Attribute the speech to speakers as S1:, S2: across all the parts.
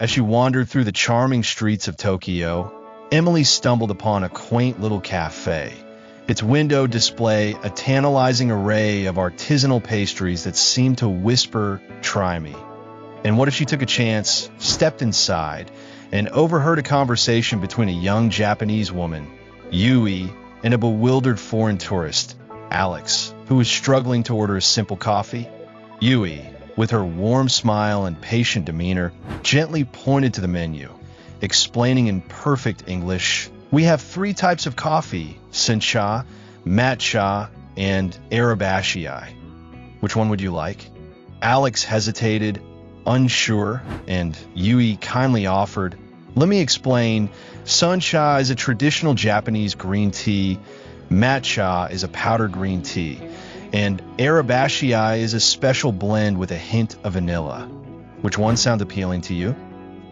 S1: As she wandered through the charming streets of Tokyo, Emily stumbled upon a quaint little café. Its window display a tantalizing array of artisanal pastries that seemed to whisper, "Try me." And what if she took a chance, stepped inside, and overheard a conversation between a young Japanese woman, Yui, and a bewildered foreign tourist, Alex, who was struggling to order a simple coffee? Yui, with her warm smile and patient demeanor, gently pointed to the menu, explaining in perfect English, "We have 3 types of coffee, sencha, matcha, and arabashi. Which one would you like?" Alex hesitated, unsure, and Yui kindly offered, "Let me explain. Sencha is a traditional Japanese green tea, matcha is a powdered green tea, and arabashi is a special blend with a hint of vanilla. Which one sounds appealing to you?"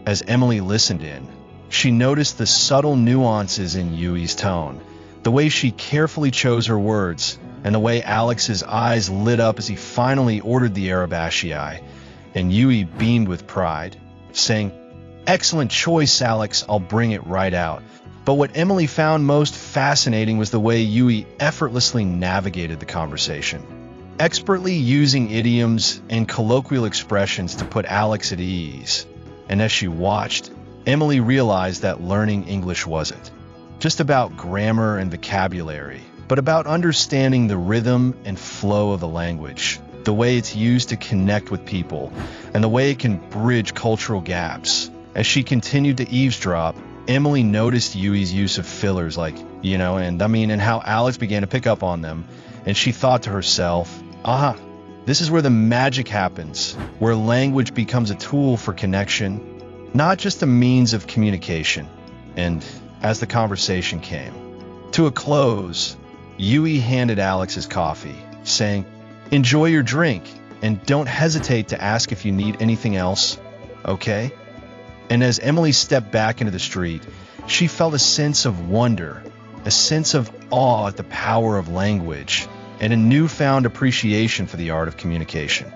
S1: As Emily listened in, she noticed the subtle nuances in Yui's tone, the way she carefully chose her words, and the way Alex's eyes lit up as he finally ordered the arabashi, and Yui beamed with pride, saying, "Excellent choice, Alex, I'll bring it right out." But what Emily found most fascinating was the way Yui effortlessly navigated the conversation, expertly using idioms and colloquial expressions to put Alex at ease. And as she watched, Emily realized that learning English wasn't just about grammar and vocabulary, but about understanding the rhythm and flow of the language, the way it's used to connect with people, and the way it can bridge cultural gaps. As she continued to eavesdrop, Emily noticed Yui's use of fillers and how Alex began to pick up on them, and she thought to herself, "Aha, this is where the magic happens, where language becomes a tool for connection, not just a means of communication." And as the conversation came to a close, Yui handed Alex his coffee, saying, "Enjoy your drink, and don't hesitate to ask if you need anything else, okay?" And as Emily stepped back into the street, she felt a sense of wonder, a sense of awe at the power of language, and a newfound appreciation for the art of communication.